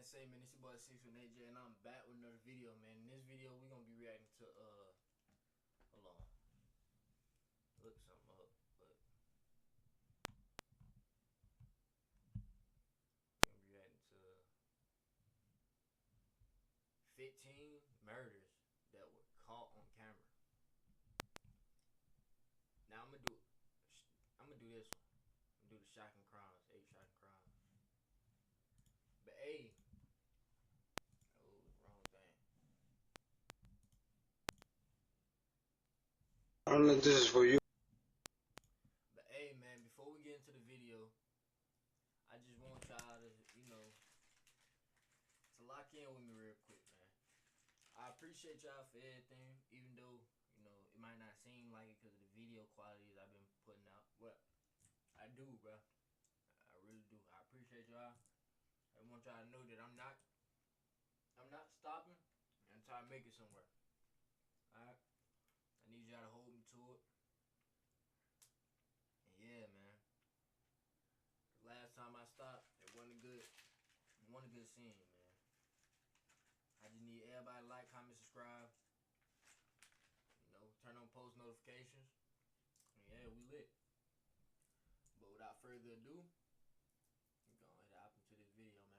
say, man, it's your boy 618J, and I'm back with another video, man. In this video, we're gonna be reacting to hold on, look something up, but we're gonna be reacting to 15 murders that were caught on camera. Now I'm gonna do this one. I'm gonna do the shocking crimes, 8 shocking crimes. But hey, oh, wrong thing. I don't know if this is for you. But hey, man, before we get into the video, I just want y'all to, to lock in with me real quick, man. I appreciate y'all for everything, even though, it might not seem like it because of the video qualities I've been putting out. Well, I do, bro. I really do. I appreciate y'all. I want y'all to know that I'm not stopping until I make it somewhere. Alright? I need y'all to hold me to it. And yeah, man. The last time I stopped, it wasn't a good scene, man. I just need everybody to like, comment, subscribe. Turn on post notifications. And yeah, we lit. But without further ado, we're going to hop into this video, man.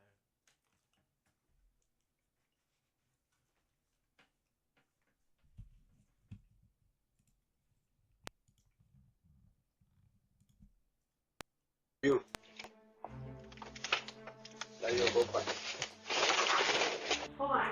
You. Hold on.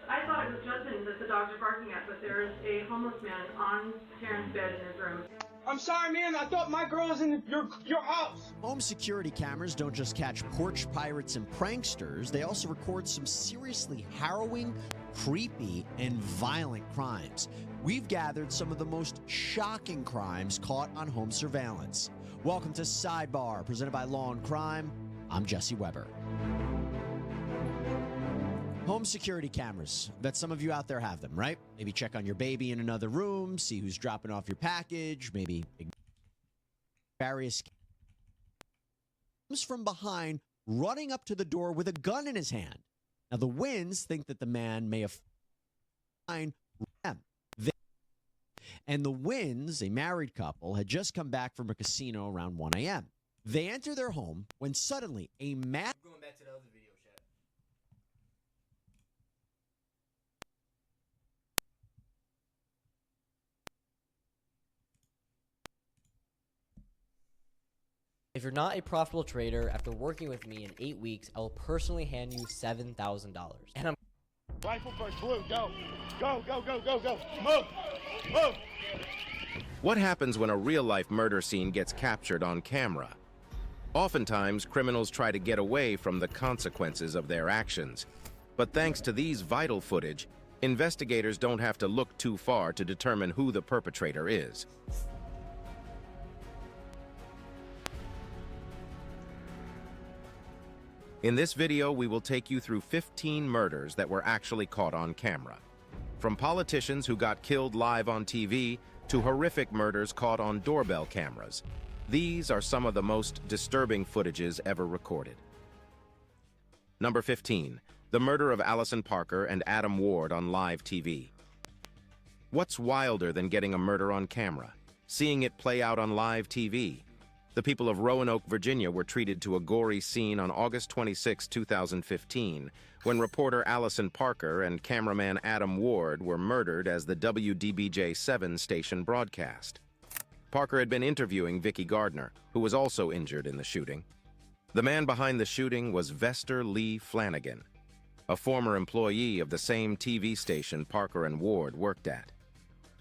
I thought it was Justin that the dogs are barking at, but there's a homeless man on Terrence's bed in his room. I'm sorry, man. I thought my girl was in your house. Home security cameras don't just catch porch pirates and pranksters, they also record some seriously harrowing, creepy, and violent crimes. We've gathered some of the most shocking crimes caught on home surveillance. Welcome to Sidebar, presented by Law and Crime. I'm Jesse Weber. Home security cameras. Bet some of you out there have them, right? Maybe check on your baby in another room, see who's dropping off your package, maybe various comes from behind, running up to the door with a gun in his hand. Now, the Wins think that the man may have them. And the Wins, a married couple, had just come back from a casino around 1 a.m. They enter their home when suddenly a man... Going back to the other video, chat. If you're not a profitable trader, after working with me in 8 weeks, I will personally hand you $7,000. And I'm Rifle first, blue, go. Go, go, go, go, go. Move, move. What happens when a real-life murder scene gets captured on camera? Oftentimes, criminals try to get away from the consequences of their actions. But thanks to these vital footage, investigators don't have to look too far to determine who the perpetrator is. In this video, we will take you through 15 murders that were actually caught on camera. From politicians who got killed live on TV to horrific murders caught on doorbell cameras. These are some of the most disturbing footages ever recorded. Number 15, the murder of Allison Parker and Adam Ward on live TV. What's wilder than getting a murder on camera? Seeing it play out on live TV. The people of Roanoke, Virginia were treated to a gory scene on August 26, 2015, when reporter Allison Parker and cameraman Adam Ward were murdered as the WDBJ-7 station broadcast. Parker had been interviewing Vicki Gardner, who was also injured in the shooting. The man behind the shooting was Vester Lee Flanagan, a former employee of the same TV station Parker and Ward worked at.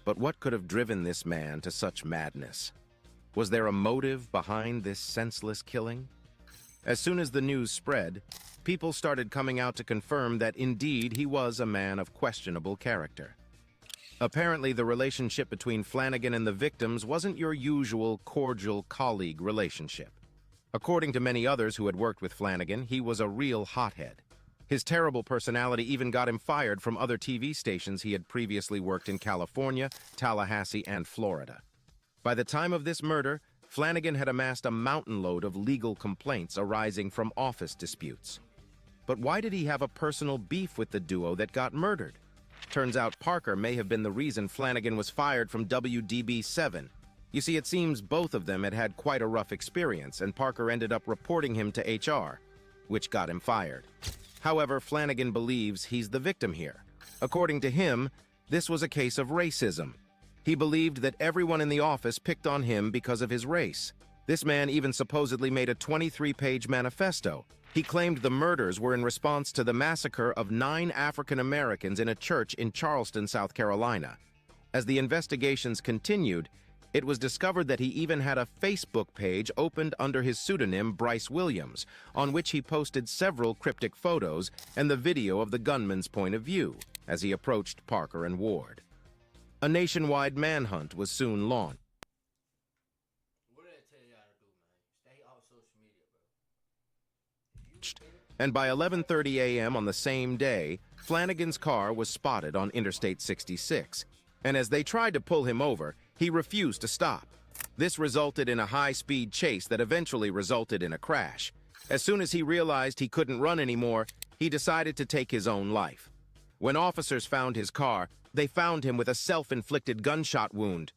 But what could have driven this man to such madness? Was there a motive behind this senseless killing? As soon as the news spread, people started coming out to confirm that indeed he was a man of questionable character. Apparently, the relationship between Flanagan and the victims wasn't your usual cordial colleague relationship. According to many others who had worked with Flanagan, he was a real hothead. His terrible personality even got him fired from other TV stations he had previously worked in California, Tallahassee, and Florida. By the time of this murder, Flanagan had amassed a mountain load of legal complaints arising from office disputes. But why did he have a personal beef with the duo that got murdered? Turns out Parker may have been the reason Flanagan was fired from WDB7. You see, it seems both of them had had quite a rough experience, and Parker ended up reporting him to HR, which got him fired. However, Flanagan believes he's the victim here. According to him, this was a case of racism. He believed that everyone in the office picked on him because of his race. This man even supposedly made a 23-page manifesto. He claimed the murders were in response to the massacre of 9 African Americans in a church in Charleston, South Carolina. As the investigations continued, it was discovered that he even had a Facebook page opened under his pseudonym Bryce Williams, on which he posted several cryptic photos and the video of the gunman's point of view as he approached Parker and Ward. A nationwide manhunt was soon launched. What did I tell y'all to do, man? Stay off social media, bro. And by 11:30 a.m. on the same day, Flanagan's car was spotted on Interstate 66. And as they tried to pull him over, he refused to stop. This resulted in a high-speed chase that eventually resulted in a crash. As soon as he realized he couldn't run anymore, he decided to take his own life. When officers found his car, they found him with a self-inflicted gunshot wound.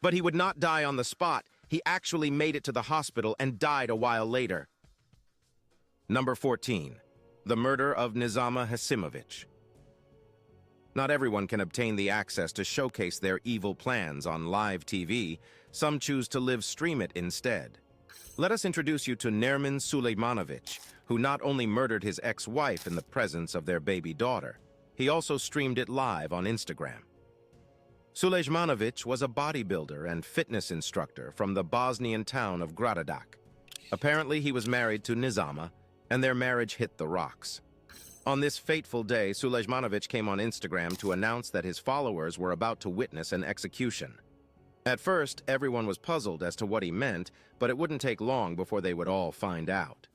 But he would not die on the spot. He actually made it to the hospital and died a while later. Number 14. The murder of Nizama Hasimovich. Not everyone can obtain the access to showcase their evil plans on live TV. Some choose to live stream it instead. Let us introduce you to Nermin Sulejmanovic, who not only murdered his ex-wife in the presence of their baby daughter, he also streamed it live on Instagram. Sulejmanovic was a bodybuilder and fitness instructor from the Bosnian town of Gradac. Apparently, he was married to Nizama, and their marriage hit the rocks. On this fateful day, Sulejmanovic came on Instagram to announce that his followers were about to witness an execution. At first, everyone was puzzled as to what he meant, but it wouldn't take long before they would all find out.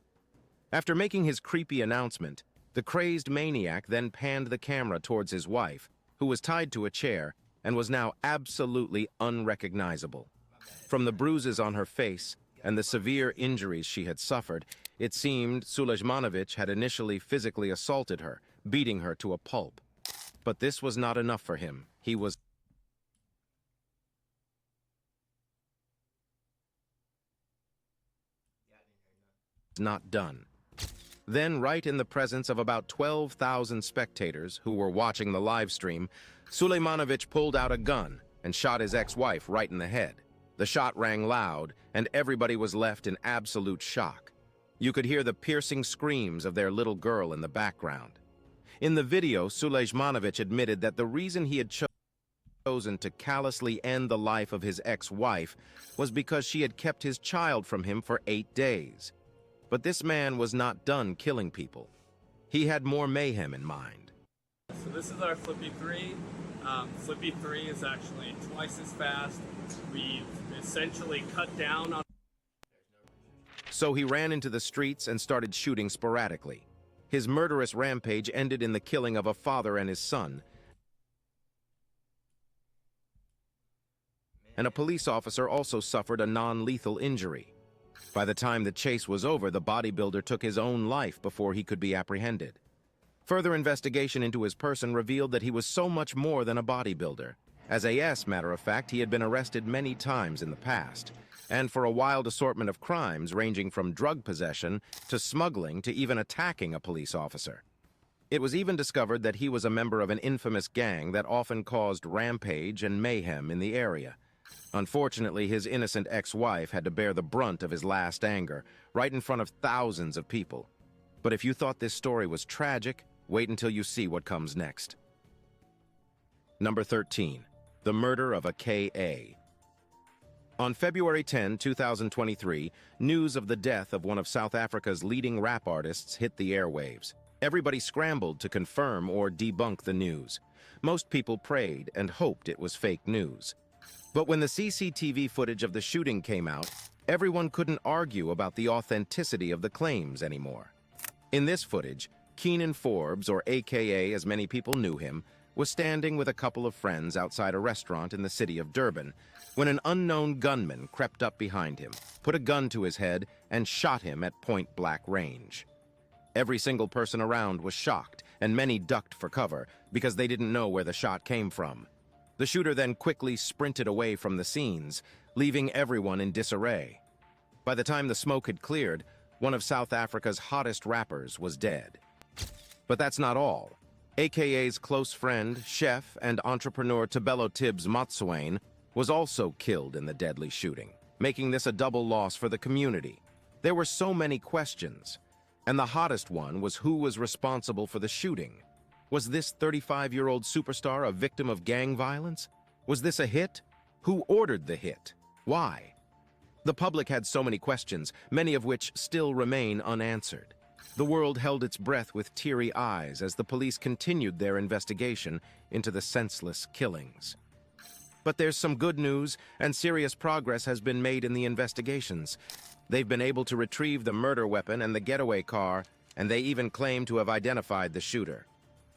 After making his creepy announcement, the crazed maniac then panned the camera towards his wife, who was tied to a chair and was now absolutely unrecognizable. From the bruises on her face and the severe injuries she had suffered, it seemed Sulejmanovic had initially physically assaulted her, beating her to a pulp. But this was not enough for him. He was not done. Then, right in the presence of about 12,000 spectators who were watching the live stream, Sulejmanovic pulled out a gun and shot his ex-wife right in the head. The shot rang loud, and everybody was left in absolute shock. You could hear the piercing screams of their little girl in the background. In the video, Sulejmanovic admitted that the reason he had chosen to callously end the life of his ex-wife was because she had kept his child from him for 8 days. But this man was not done killing people. He had more mayhem in mind. So this is our Flippy 3. Flippy 3 is actually twice as fast. We've essentially cut down on... So he ran into the streets and started shooting sporadically. His murderous rampage ended in the killing of a father and his son, and a police officer also suffered a non-lethal injury. By the time the chase was over, the bodybuilder took his own life before he could be apprehended. Further investigation into his person revealed that he was so much more than a bodybuilder. As a matter of fact, he had been arrested many times in the past, and for a wild assortment of crimes ranging from drug possession to smuggling to even attacking a police officer. It was even discovered that he was a member of an infamous gang that often caused rampage and mayhem in the area. Unfortunately, his innocent ex-wife had to bear the brunt of his last anger, right in front of thousands of people. But if you thought this story was tragic, wait until you see what comes next. Number 13. The murder of a K.A. On February 10, 2023, news of the death of one of South Africa's leading rap artists hit the airwaves. Everybody scrambled to confirm or debunk the news. Most people prayed and hoped it was fake news. But when the CCTV footage of the shooting came out, everyone couldn't argue about the authenticity of the claims anymore. In this footage, Keenan Forbes, or AKA as many people knew him, was standing with a couple of friends outside a restaurant in the city of Durban when an unknown gunman crept up behind him, put a gun to his head, and shot him at point-blank range. Every single person around was shocked, and many ducked for cover because they didn't know where the shot came from. The shooter then quickly sprinted away from the scenes, leaving everyone in disarray. By the time the smoke had cleared, one of South Africa's hottest rappers was dead. But that's not all. AKA's close friend, chef, and entrepreneur Tebello Tibbs Motswain was also killed in the deadly shooting, making this a double loss for the community. There were so many questions, and the hottest one was who was responsible for the shooting. Was this 35-year-old superstar a victim of gang violence? Was this a hit? Who ordered the hit? Why? The public had so many questions, many of which still remain unanswered. The world held its breath with teary eyes as the police continued their investigation into the senseless killings. But there's some good news, and serious progress has been made in the investigations. They've been able to retrieve the murder weapon and the getaway car, and they even claim to have identified the shooter.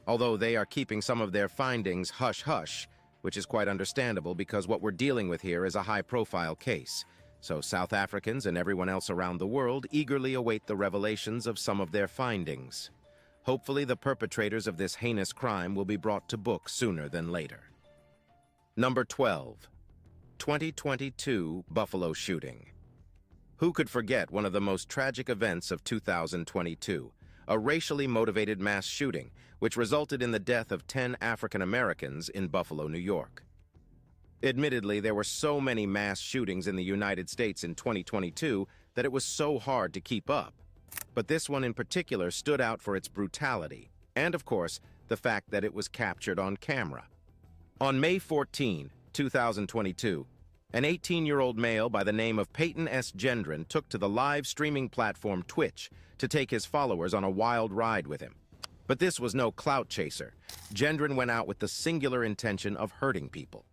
Although they are keeping some of their findings hush-hush, which is quite understandable because what we're dealing with here is a high-profile case. So South Africans and everyone else around the world eagerly await the revelations of some of their findings. Hopefully the perpetrators of this heinous crime will be brought to book sooner than later. Number 12. 2022 Buffalo Shooting. Who could forget one of the most tragic events of 2022, a racially motivated mass shooting, which resulted in the death of 10 African Americans in Buffalo, New York. Admittedly, there were so many mass shootings in the United States in 2022 that it was so hard to keep up. But this one in particular stood out for its brutality, and of course, the fact that it was captured on camera. On May 14, 2022, an 18-year-old male by the name of Peyton S. Gendron took to the live streaming platform Twitch to take his followers on a wild ride with him. But this was no clout chaser. Gendron went out with the singular intention of hurting people.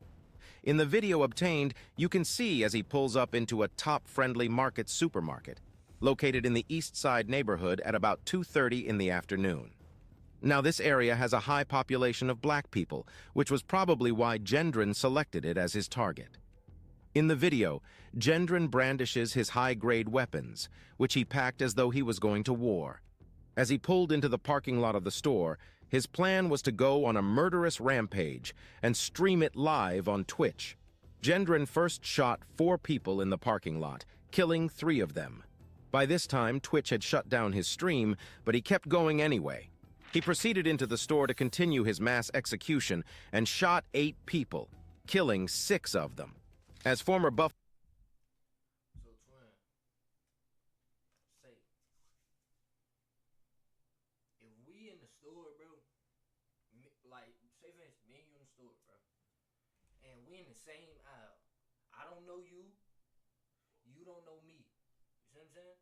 In the video obtained, you can see as he pulls up into a top-friendly market supermarket, located in the East Side neighborhood at about 2:30 in the afternoon. Now, this area has a high population of black people, which was probably why Gendron selected it as his target. In the video, Gendron brandishes his high-grade weapons, which he packed as though he was going to war. As he pulled into the parking lot of the store, his plan was to go on a murderous rampage and stream it live on Twitch. Gendron first shot 4 people in the parking lot, killing 3 of them. By this time, Twitch had shut down his stream, but he kept going anyway. He proceeded into the store to continue his mass execution and shot 8 people, killing 6 of them. As former Buffalo same aisle. I don't know you. You don't know me. You see what I'm saying?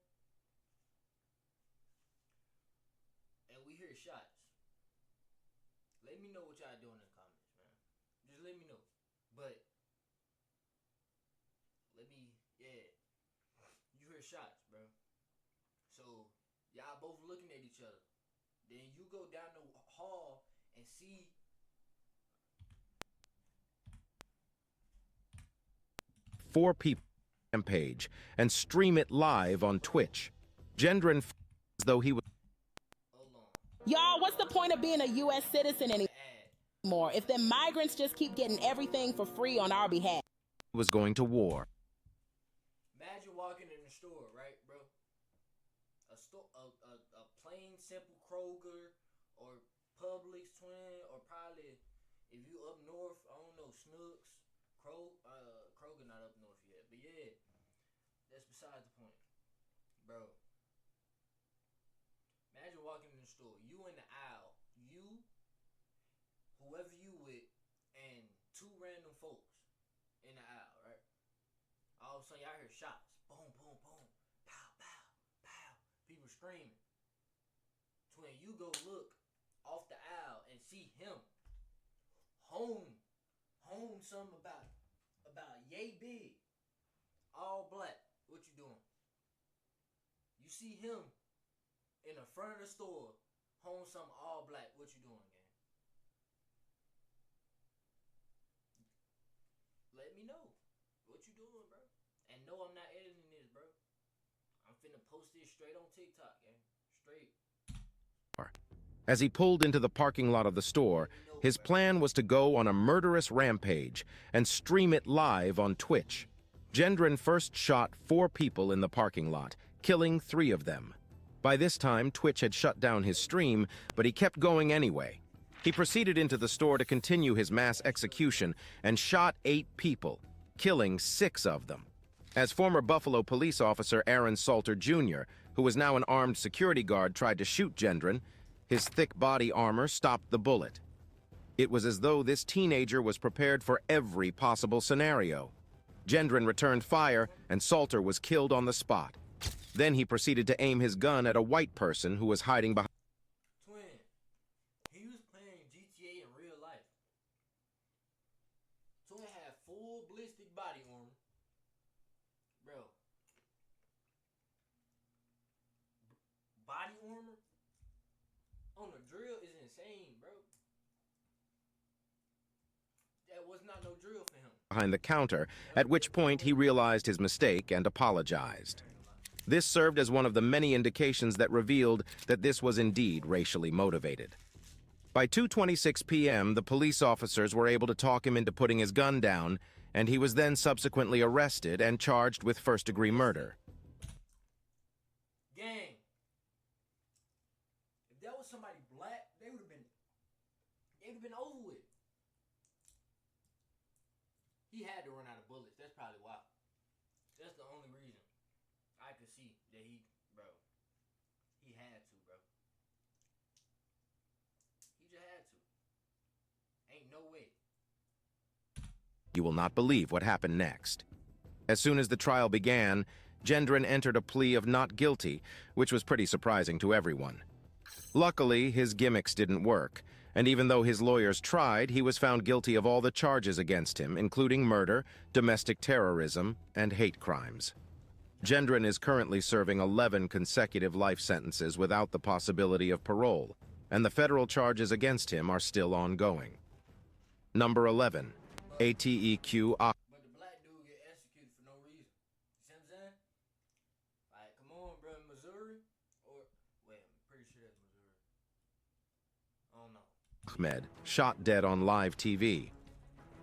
And we hear shots. Let me know what y'all doing in the comments, man. Just let me know. But you hear shots, bro. So y'all both looking at each other. Then you go down the hall and see 4 people rampage and stream it live on Twitch. Gendron as though he was. Y'all, what's the point of being a U.S. citizen anymore if the migrants just keep getting everything for free on our behalf? Was going to war. Imagine walking in the store, right, bro? A plain simple Kroger or Publix twin, or probably if you up north, I don't know, Snooks, Kroger not up north yet, but yeah, that's beside the point, bro. Imagine walking in the store, you in the aisle, whoever you with, and 2 random folks in the aisle, right? All of a sudden, y'all hear shots, boom, boom, boom, pow, pow, pow, people screaming. Twin, you go look off the aisle and see him hone something about yay big, all black. What you doing? You see him in the front of the store, hone something all black. What you doing, gang? Let me know what you doing, bro. And no, I'm not editing this, bro. I'm finna post this straight on TikTok, gang. Straight. As he pulled into the parking lot of the store, his plan was to go on a murderous rampage and stream it live on Twitch. Gendron first shot 4 people in the parking lot, killing 3 of them. By this time, Twitch had shut down his stream, but he kept going anyway. He proceeded into the store to continue his mass execution and shot 8 people, killing 6 of them. As former Buffalo police officer Aaron Salter Jr., who was now an armed security guard, tried to shoot Gendron, his thick body armor stopped the bullet. It was as though this teenager was prepared for every possible scenario. Gendron returned fire, and Salter was killed on the spot. Then he proceeded to aim his gun at a white person who was hiding behind. Twin, he was playing GTA in real life. Twin had full ballistic body armor. Bro. Body armor on a drill is insane, bro. That was not no drill for him. Behind the counter, at which point he realized his mistake and apologized. This served as one of the many indications that revealed that this was indeed racially motivated. By 2:26 p.m., the police officers were able to talk him into putting his gun down, and he was then subsequently arrested and charged with first-degree murder. Gang. If that was somebody black, they would have been over with. He had to run out of bullets. That's probably why. That's the only reason I could see that he had to, bro. He just had to. Ain't no way. You will not believe what happened next. As soon as the trial began, Gendron entered a plea of not guilty, which was pretty surprising to everyone. Luckily, his gimmicks didn't work, and even though his lawyers tried, he was found guilty of all the charges against him, including murder, domestic terrorism, and hate crimes. Gendron is currently serving 11 consecutive life sentences without the possibility of parole, and the federal charges against him are still ongoing. Number 11, ATEQ. But the black dude get executed for no reason. You see what I'm saying? Like, come on, bro, Missouri? Or, wait, I'm pretty sure that's Missouri. I don't know. Ahmed, shot dead on live TV.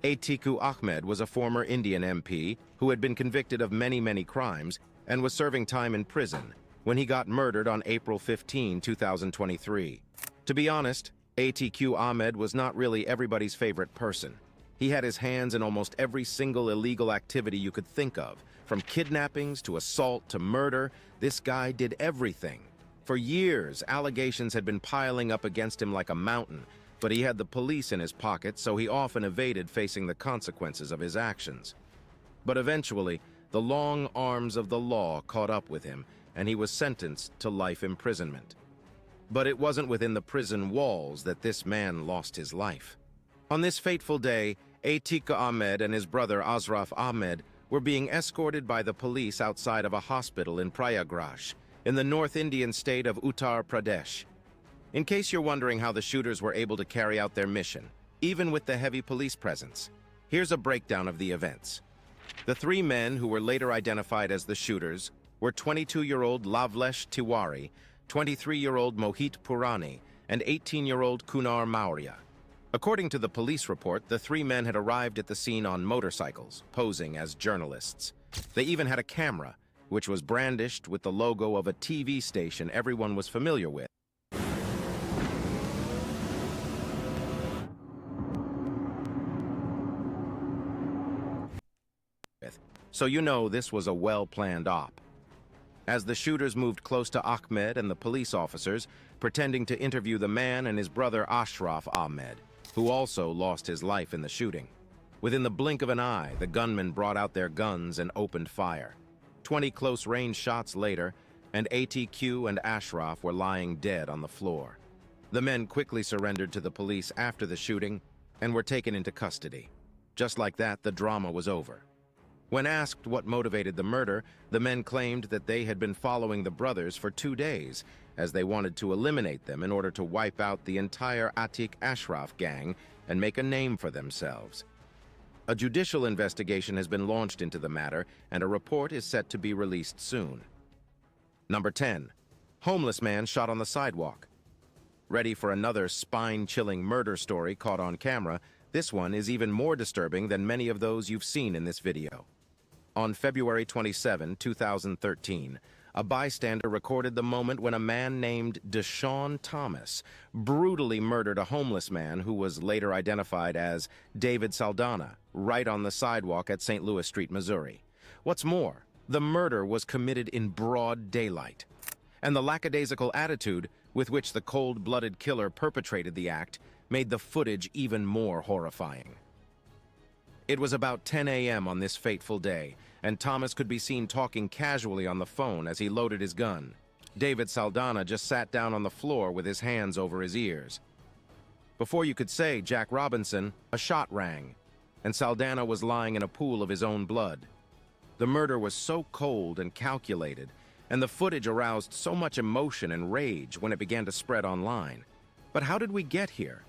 Atiku Ahmed was a former Indian MP who had been convicted of many crimes and was serving time in prison when he got murdered on April 15, 2023. To be honest, Atiku Ahmed was not really everybody's favorite person. He had his hands in almost every single illegal activity you could think of. From kidnappings to assault to murder, this guy did everything. For years, allegations had been piling up against him like a mountain, but he had the police in his pocket, so he often evaded facing the consequences of his actions. But eventually, the long arms of the law caught up with him, and he was sentenced to life imprisonment. But it wasn't within the prison walls that this man lost his life. On this fateful day, Atiku Ahmed and his brother Ashraf Ahmed were being escorted by the police outside of a hospital in Prayagraj, in the North Indian state of Uttar Pradesh. In case you're wondering how the shooters were able to carry out their mission, even with the heavy police presence, here's a breakdown of the events. The 3 men who were later identified as the shooters were 22-year-old Lavlesh Tiwari, 23-year-old Mohit Purani, and 18-year-old Kunar Maurya. According to the police report, the 3 men had arrived at the scene on motorcycles, posing as journalists. They even had a camera, which was brandished with the logo of a TV station everyone was familiar with. So you know this was a well-planned op. As the shooters moved close to Ahmed and the police officers, pretending to interview the man and his brother Ashraf Ahmed, who also lost his life in the shooting. Within the blink of an eye, the gunmen brought out their guns and opened fire. 20 close-range shots later, and ATQ and Ashraf were lying dead on the floor. The men quickly surrendered to the police after the shooting and were taken into custody. Just like that, the drama was over. When asked what motivated the murder, the men claimed that they had been following the brothers for 2 days, as they wanted to eliminate them in order to wipe out the entire Atiq Ashraf gang and make a name for themselves. A judicial investigation has been launched into the matter, and a report is set to be released soon. Number 10. Homeless man shot on the sidewalk. Ready for another spine-chilling murder story caught on camera, this one is even more disturbing than many of those you've seen in this video. On February 27, 2013, a bystander recorded the moment when a man named Deshaun Thomas brutally murdered a homeless man who was later identified as David Saldana, right on the sidewalk at St. Louis Street, Missouri. What's more, the murder was committed in broad daylight, and the lackadaisical attitude with which the cold-blooded killer perpetrated the act made the footage even more horrifying. It was about 10 a.m. on this fateful day, and Thomas could be seen talking casually on the phone as he loaded his gun. David Saldana just sat down on the floor with his hands over his ears. Before you could say Jack Robinson, a shot rang, and Saldana was lying in a pool of his own blood. The murder was so cold and calculated, and the footage aroused so much emotion and rage when it began to spread online. But how did we get here?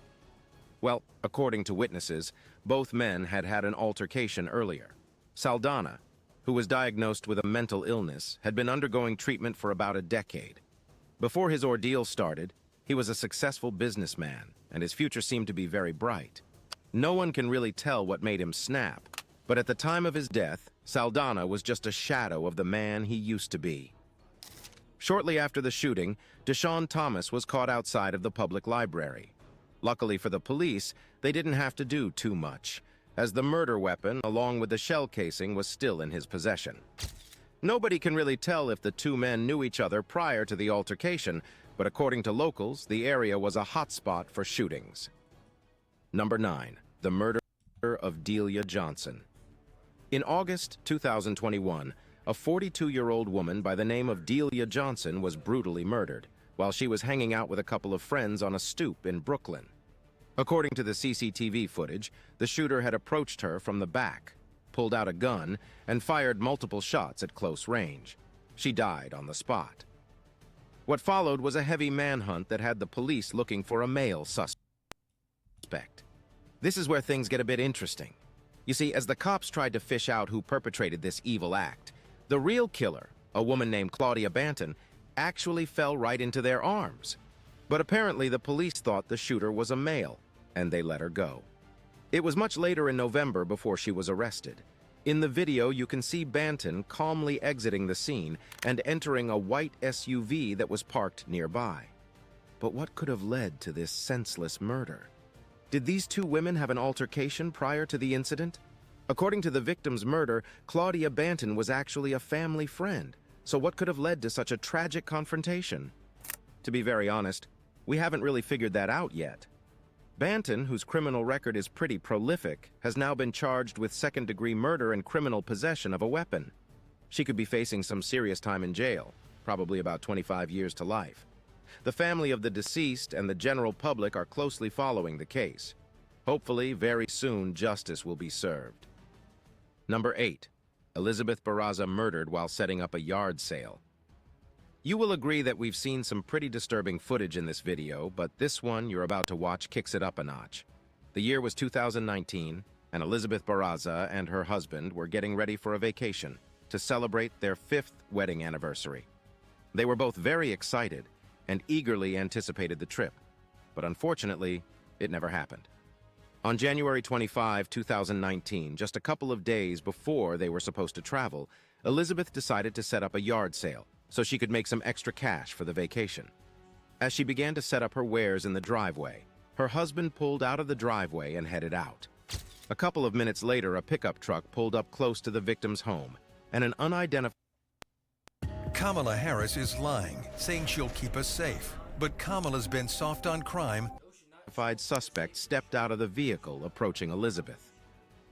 Well, according to witnesses, both men had had an altercation earlier. Saldana, who was diagnosed with a mental illness, had been undergoing treatment for about a decade. Before his ordeal started, he was a successful businessman, and his future seemed to be very bright. No one can really tell what made him snap, but at the time of his death, Saldana was just a shadow of the man he used to be. Shortly after the shooting, Deshaun Thomas was caught outside of the public library. Luckily for the police, they didn't have to do too much, as the murder weapon, along with the shell casing, was still in his possession. Nobody can really tell if the two men knew each other prior to the altercation, but according to locals, the area was a hotspot for shootings. Number 9. The murder of Delia Johnson. In August 2021, a 42-year-old woman by the name of Delia Johnson was brutally murdered while she was hanging out with a couple of friends on a stoop in Brooklyn. According to the CCTV footage, the shooter had approached her from the back, pulled out a gun, and fired multiple shots at close range. She died on the spot. What followed was a heavy manhunt that had the police looking for a male suspect. This is where things get a bit interesting. You see, as the cops tried to fish out who perpetrated this evil act, the real killer, a woman named Claudia Banton, actually fell right into their arms. But apparently the police thought the shooter was a male, and they let her go. It was much later in November before she was arrested. In the video, you can see Banton calmly exiting the scene and entering a white SUV that was parked nearby. But what could have led to this senseless murder? Did these two women have an altercation prior to the incident? According to the victim's murder, Claudia Banton was actually a family friend. So what could have led to such a tragic confrontation? To be very honest, we haven't really figured that out yet. Banton, whose criminal record is pretty prolific, has now been charged with second-degree murder and criminal possession of a weapon. She could be facing some serious time in jail, probably about 25 years to life. The family of the deceased and the general public are closely following the case. Hopefully, very soon, justice will be served. Number 8. Elizabeth Barraza murdered while setting up a yard sale. You will agree that we've seen some pretty disturbing footage in this video, but this one you're about to watch kicks it up a notch. The year was 2019, and Elizabeth Barraza and her husband were getting ready for a vacation to celebrate their 5th wedding anniversary. They were both very excited and eagerly anticipated the trip, but unfortunately, it never happened. On January 25, 2019, just a couple of days before they were supposed to travel, Elizabeth decided to set up a yard sale so she could make some extra cash for the vacation. As she began to set up her wares in the driveway, her husband pulled out of the driveway and headed out. A couple of minutes later, a pickup truck pulled up close to the victim's home, and an unidentified Kamala Harris is lying, saying she'll keep us safe. But Kamala's been soft on crime. Suspect stepped out of the vehicle approaching Elizabeth.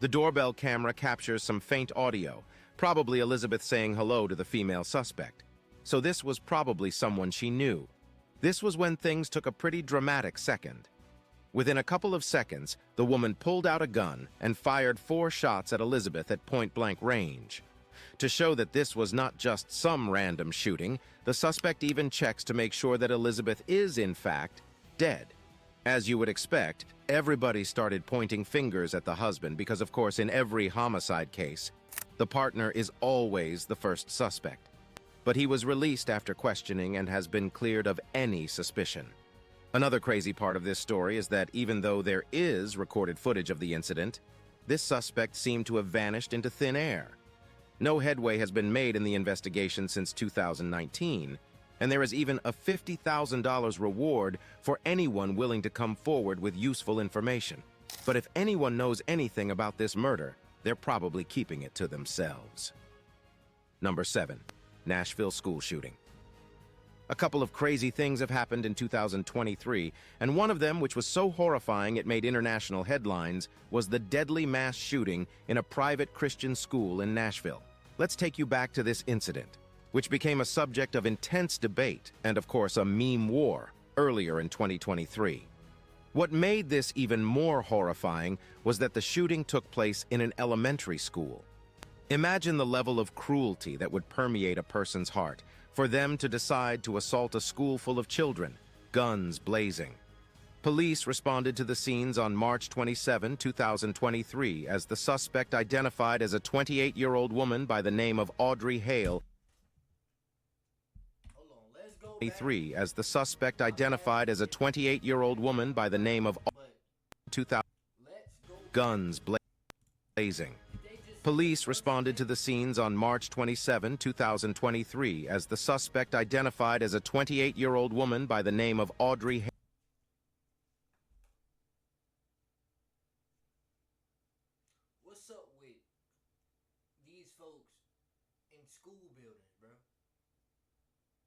The doorbell camera captures some faint audio, probably Elizabeth saying hello to the female suspect. So this was probably someone she knew. This was when things took a pretty dramatic second. Within a couple of seconds, the woman pulled out a gun and fired 4 shots at Elizabeth at point-blank range. To show that this was not just some random shooting, the suspect even checks to make sure that Elizabeth is, in fact, dead. As you would expect, everybody started pointing fingers at the husband because, of course, in every homicide case, the partner is always the first suspect. But he was released after questioning and has been cleared of any suspicion. Another crazy part of this story is that even though there is recorded footage of the incident, this suspect seemed to have vanished into thin air. No headway has been made in the investigation since 2019, and there is even a $50,000 reward for anyone willing to come forward with useful information. But if anyone knows anything about this murder, they're probably keeping it to themselves. Number 7. Nashville school shooting. A couple of crazy things have happened in 2023, and one of them, which was so horrifying it made international headlines, was the deadly mass shooting in a private Christian school in Nashville. Let's take you back to this incident, which became a subject of intense debate and, of course, a meme war earlier in 2023. What made this even more horrifying was that the shooting took place in an elementary school. Imagine the level of cruelty that would permeate a person's heart for them to decide to assault a school full of children, guns blazing. Police responded to the scenes on March 27, 2023, as the suspect identified as a 28-year-old woman by the name of Audrey Hale. As the suspect identified as a 28-year-old woman by the name of 2000 guns blazing. Police responded to the scenes on March 27, 2023, as the suspect identified as a 28-year-old woman by the name of Audrey Hale. What's up with these folks in school buildings, bro?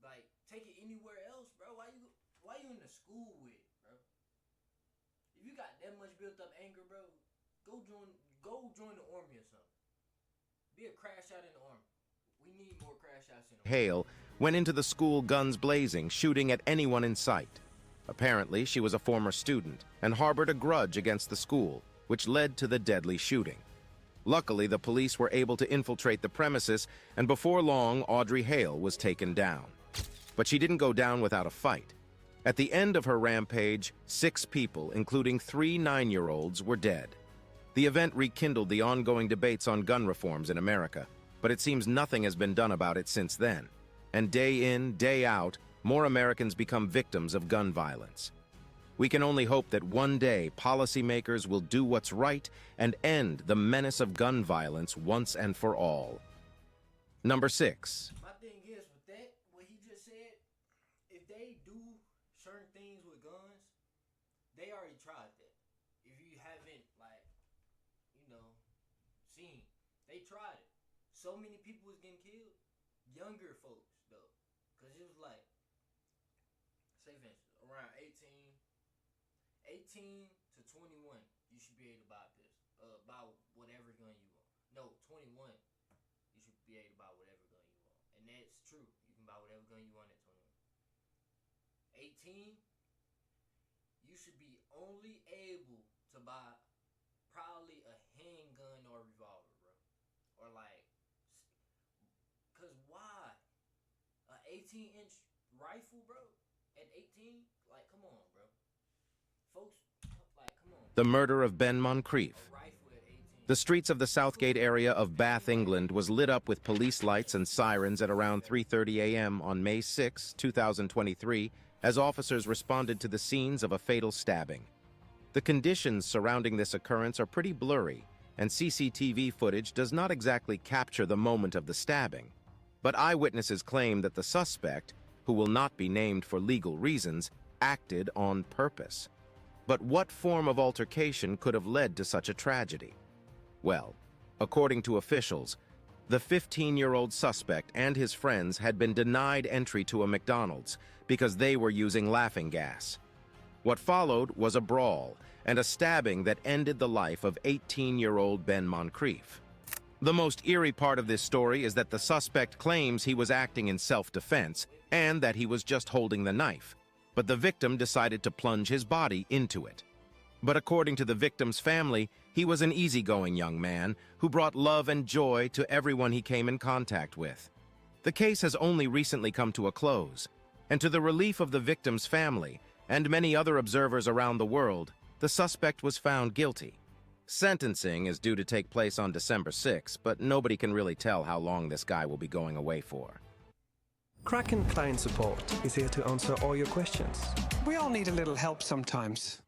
Like, take it anywhere else, bro. Why you in the school with it, bro? If you got that much built up anger, bro, go join the army or something. Be a crash out in the army. We need more crash outs in the army. Hale went into the school guns blazing, shooting at anyone in sight. Apparently, she was a former student and harbored a grudge against the school, which led to the deadly shooting. Luckily, the police were able to infiltrate the premises, and before long, Audrey Hale was taken down. But she didn't go down without a fight. At the end of her rampage, 6 people, including 3 9-year-olds, were dead. The event rekindled the ongoing debates on gun reforms in America, but it seems nothing has been done about it since then. And day in, day out, more Americans become victims of gun violence. We can only hope that one day policymakers will do what's right and end the menace of gun violence once and for all. Number 6. My thing is with that, what he just said, if they do certain things with guns, they already tried that. If you haven't, seen, they tried it. So many people was getting killed. Younger folks, though. Because it was like, say for instance, around 18 to 21, you should be able to buy a pistol. Buy whatever gun you want. No, 21, you should be able to buy whatever gun you want. And that's true. You can buy whatever gun you want at 21. 18, you should be only able to buy probably a handgun or a revolver, bro. Or cause why? An 18-inch rifle, bro? At 18? Come on, bro. Folks, come on. The murder of Ben Moncrief. The streets of the Southgate area of Bath, England was lit up with police lights and sirens at around 3:30 a.m. on May 6, 2023, as officers responded to the scenes of a fatal stabbing. The conditions surrounding this occurrence are pretty blurry, and CCTV footage does not exactly capture the moment of the stabbing. But eyewitnesses claim that the suspect, who will not be named for legal reasons, acted on purpose. But what form of altercation could have led to such a tragedy? Well, according to officials, the 15-year-old suspect and his friends had been denied entry to a McDonald's because they were using laughing gas. What followed was a brawl and a stabbing that ended the life of 18-year-old Ben Moncrief. The most eerie part of this story is that the suspect claims he was acting in self-defense and that he was just holding the knife, but the victim decided to plunge his body into it. But according to the victim's family, he was an easygoing young man who brought love and joy to everyone he came in contact with. The case has only recently come to a close, and to the relief of the victim's family and many other observers around the world, the suspect was found guilty. Sentencing is due to take place on December 6, but nobody can really tell how long this guy will be going away for. Kraken Client Support is here to answer all your questions. We all need a little help sometimes.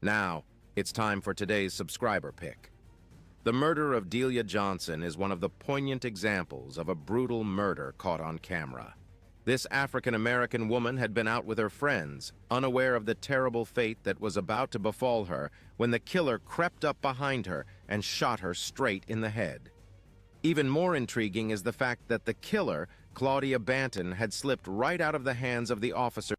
Now, it's time for today's subscriber pick. The murder of Delia Johnson is one of the poignant examples of a brutal murder caught on camera. This African-American woman had been out with her friends, unaware of the terrible fate that was about to befall her when the killer crept up behind her and shot her straight in the head. Even more intriguing is the fact that the killer, Claudia Banton, had slipped right out of the hands of the officer.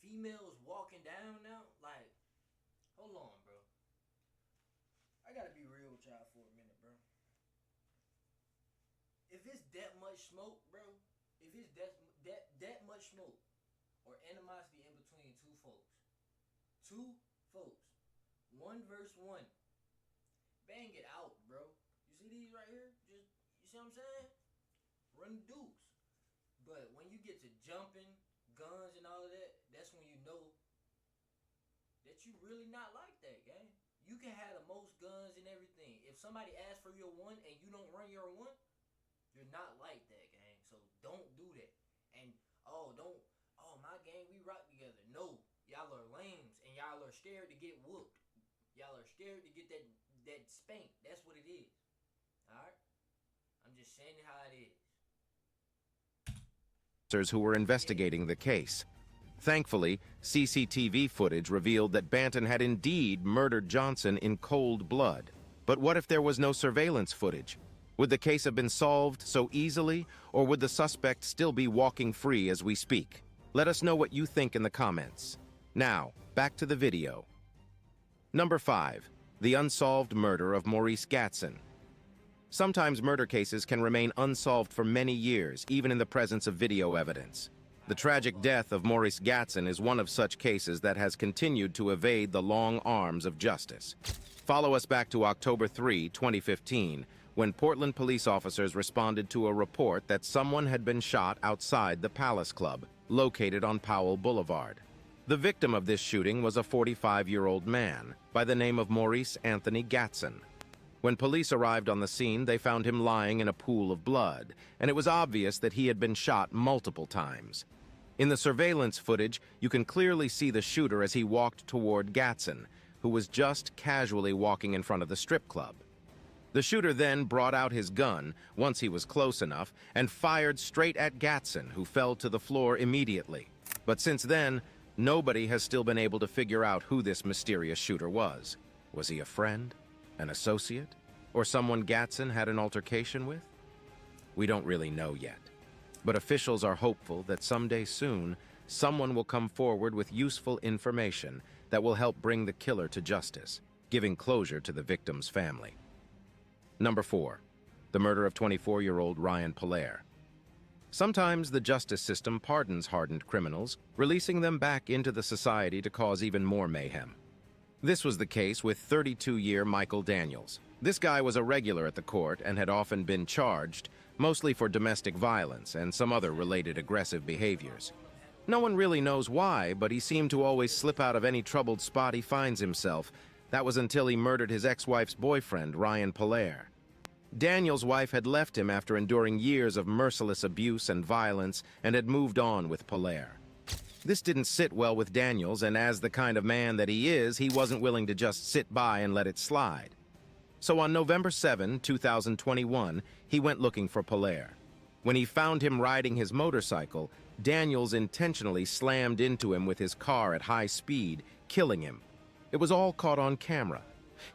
Females walking down now? Like, hold on, bro. I gotta be real with y'all for a minute, bro. If it's that much smoke, bro, if it's that much smoke or animosity in between two folks, one versus one, bang it out, bro. You see these right here? Just, you see what I'm saying? Run the dukes. But when you get to jumping, guns and all of that, that's when you know that you really not like that, gang. You can have the most guns and everything. If somebody asks for your one and you don't run your one, you're not like that, gang. So don't do that. And my gang, we rock together. No, y'all are lames and y'all are scared to get whooped. Y'all are scared to get that spank. That's what it is. Alright? I'm just saying it how it is. Who were investigating the case. Thankfully, CCTV footage revealed that Banton had indeed murdered Johnson in cold blood. But what if there was no surveillance footage? Would the case have been solved so easily, or would the suspect still be walking free as we speak? Let us know what you think in the comments. Now, back to the video. Number 5. The unsolved murder of Maurice Gatson. Sometimes murder cases can remain unsolved for many years, even in the presence of video evidence. The tragic death of Maurice Gatson is one of such cases that has continued to evade the long arms of justice. Follow us back to October 3, 2015, when Portland police officers responded to a report that someone had been shot outside the Palace Club, located on Powell Boulevard. The victim of this shooting was a 45-year-old man by the name of Maurice Anthony Gatson. When police arrived on the scene, they found him lying in a pool of blood, and it was obvious that he had been shot multiple times. In the surveillance footage, you can clearly see the shooter as he walked toward Gatson, who was just casually walking in front of the strip club. The shooter then brought out his gun, once he was close enough, and fired straight at Gatson, who fell to the floor immediately. But since then, nobody has still been able to figure out who this mysterious shooter was. Was he a friend? An associate? Or someone Gatson had an altercation with? We don't really know yet. But officials are hopeful that someday soon, someone will come forward with useful information that will help bring the killer to justice, giving closure to the victim's family. Number 4. The murder of 24-year-old Ryan Polaire. Sometimes the justice system pardons hardened criminals, releasing them back into the society to cause even more mayhem. This was the case with 32-year Michael Daniels. This guy was a regular at the court and had often been charged, mostly for domestic violence and some other related aggressive behaviors. No one really knows why, but he seemed to always slip out of any troubled spot he finds himself. That was until he murdered his ex-wife's boyfriend, Ryan Polaire. Daniel's wife had left him after enduring years of merciless abuse and violence and had moved on with Polaire. This didn't sit well with Daniels, and as the kind of man that he is, he wasn't willing to just sit by and let it slide. So on November 7, 2021, he went looking for Polaire. When he found him riding his motorcycle, Daniels intentionally slammed into him with his car at high speed, killing him. It was all caught on camera.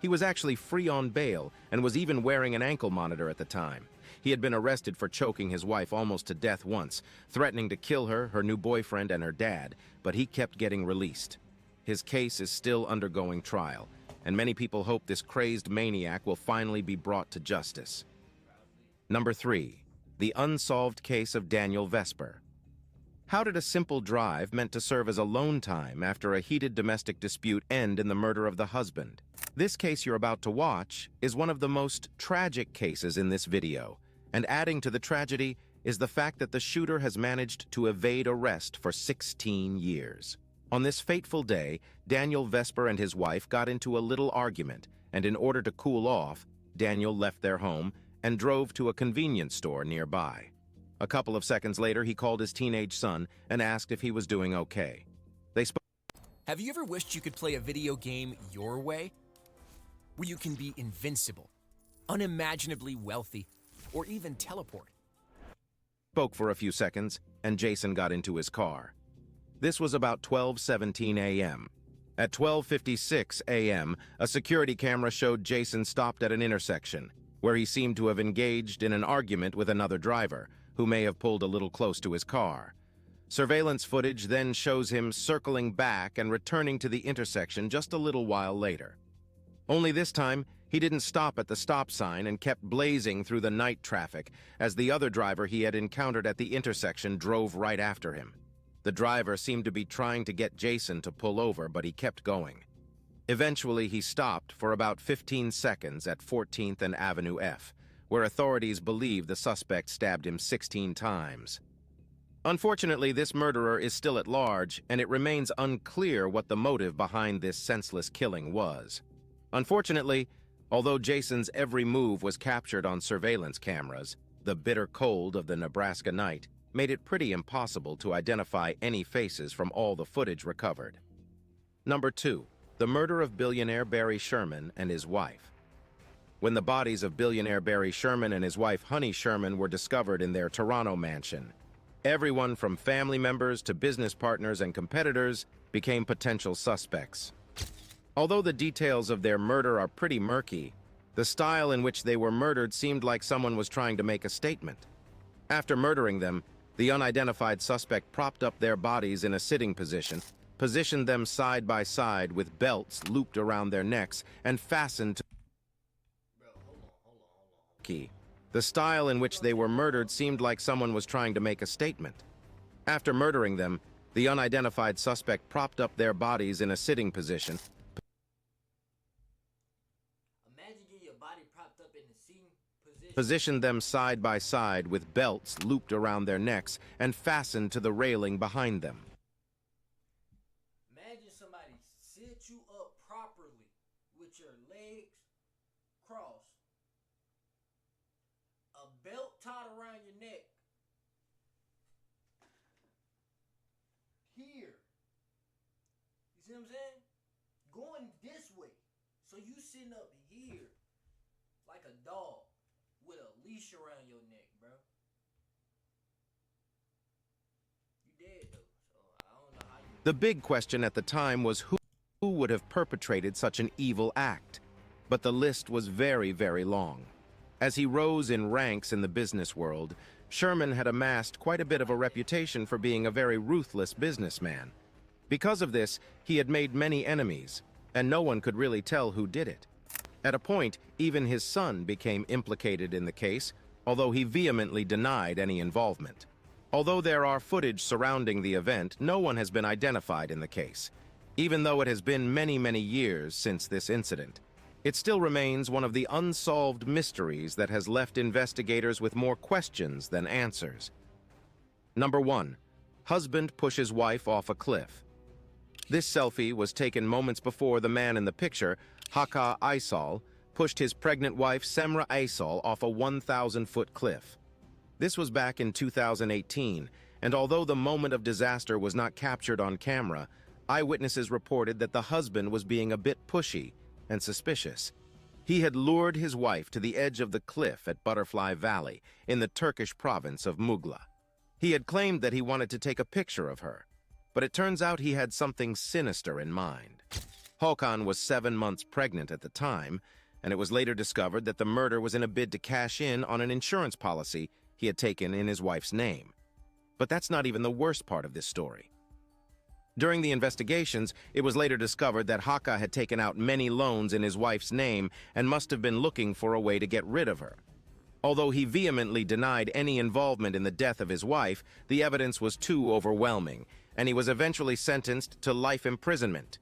He was actually free on bail and was even wearing an ankle monitor at the time. He had been arrested for choking his wife almost to death once, threatening to kill her, her new boyfriend, and her dad, but he kept getting released. His case is still undergoing trial, and many people hope this crazed maniac will finally be brought to justice. Number 3. The unsolved case of Daniel Vesper. How did a simple drive meant to serve as alone time after a heated domestic dispute end in the murder of the husband? This case you're about to watch is one of the most tragic cases in this video, and adding to the tragedy is the fact that the shooter has managed to evade arrest for 16 years. On this fateful day, Daniel Vesper and his wife got into a little argument, and in order to cool off, Daniel left their home and drove to a convenience store nearby. A couple of seconds later, he called his teenage son and asked if he was doing okay. They spoke. Have you ever wished you could play a video game your way? Where you can be invincible, unimaginably wealthy, or even teleport? Spoke for a few seconds, and Jason got into his car. This was about 12:17 a.m. At 12:56 a.m., a security camera showed Jason stopped at an intersection, where he seemed to have engaged in an argument with another driver, who may have pulled a little close to his car. Surveillance footage then shows him circling back and returning to the intersection just a little while later. Only this time, he didn't stop at the stop sign and kept blazing through the night traffic as the other driver he had encountered at the intersection drove right after him. The driver seemed to be trying to get Jason to pull over, but he kept going. Eventually, he stopped for about 15 seconds at 14th and Avenue F, where authorities believe the suspect stabbed him 16 times. Unfortunately, this murderer is still at large, and it remains unclear what the motive behind this senseless killing was. Unfortunately, although Jason's every move was captured on surveillance cameras, the bitter cold of the Nebraska night made it pretty impossible to identify any faces from all the footage recovered. Number 2. The murder of billionaire Barry Sherman and his wife. When the bodies of billionaire Barry Sherman and his wife Honey Sherman were discovered in their Toronto mansion, everyone from family members to business partners and competitors became potential suspects. Although the details of their murder are pretty murky, the style in which they were murdered seemed like someone was trying to make a statement. After murdering them, the unidentified suspect propped up their bodies in a sitting position, positioned them side by side with belts looped around their necks, and fastened to key. The style in which they were murdered seemed like someone was trying to make a statement. After murdering them, the unidentified suspect propped up their bodies in a sitting position, positioned them side by side with belts looped around their necks and fastened to the railing behind them. Imagine somebody sit you up properly with your legs crossed, a belt tied around your neck, here. You see what I'm saying? Going this way. So you sitting up here like a dog with a leash around your neck, bro. You dead though, so I don't know how you... The big question at the time was who would have perpetrated such an evil act? But the list was very, very long. As he rose in ranks in the business world, Sherman had amassed quite a bit of a reputation for being a very ruthless businessman. Because of this, he had made many enemies, and no one could really tell who did it. At a point, even his son became implicated in the case, although he vehemently denied any involvement. Although there are footage surrounding the event, no one has been identified in the case. Even though it has been many, many years since this incident, it still remains one of the unsolved mysteries that has left investigators with more questions than answers. Number 1. Husband pushes wife off a cliff. This selfie was taken moments before the man in the picture, Haka Aysal, pushed his pregnant wife Semra Aysal off a 1,000-foot cliff. This was back in 2018, and although the moment of disaster was not captured on camera, eyewitnesses reported that the husband was being a bit pushy and suspicious. He had lured his wife to the edge of the cliff at Butterfly Valley in the Turkish province of Muğla. He had claimed that he wanted to take a picture of her, but it turns out he had something sinister in mind. Hakan was 7 months pregnant at the time, and it was later discovered that the murder was in a bid to cash in on an insurance policy he had taken in his wife's name. But that's not even the worst part of this story. During the investigations, it was later discovered that Haka had taken out many loans in his wife's name and must have been looking for a way to get rid of her. Although he vehemently denied any involvement in the death of his wife, the evidence was too overwhelming, and he was eventually sentenced to life imprisonment.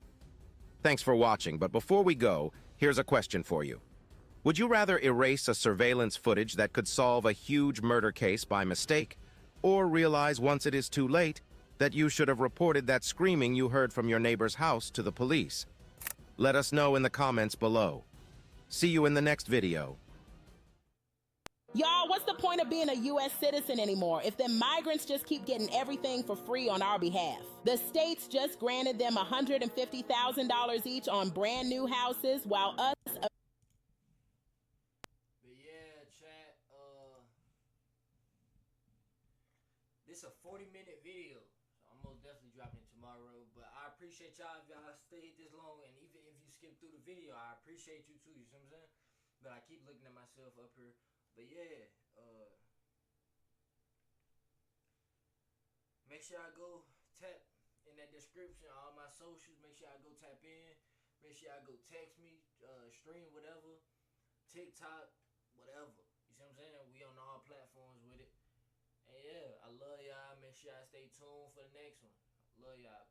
Thanks for watching, but before we go, here's a question for you. Would you rather erase a surveillance footage that could solve a huge murder case by mistake, or realize once it is too late that you should have reported that screaming you heard from your neighbor's house to the police? Let us know in the comments below. See you in the next video. Y'all, what's the point of being a U.S. citizen anymore if them migrants just keep getting everything for free on our behalf? The states just granted them $150,000 each on brand new houses, while us... But yeah, chat, this a 40-minute video, so I'm most definitely dropping it tomorrow, but I appreciate y'all if y'all stayed this long, and even if you skip through the video, I appreciate you too, you see what I'm saying? But I keep looking at myself up here. But yeah, make sure I go tap in that description, all my socials. Make sure I go tap in. Make sure I go text me, stream whatever, TikTok, whatever. You see what I'm saying? We on all platforms with it. And yeah, I love y'all. Make sure I stay tuned for the next one. Love y'all.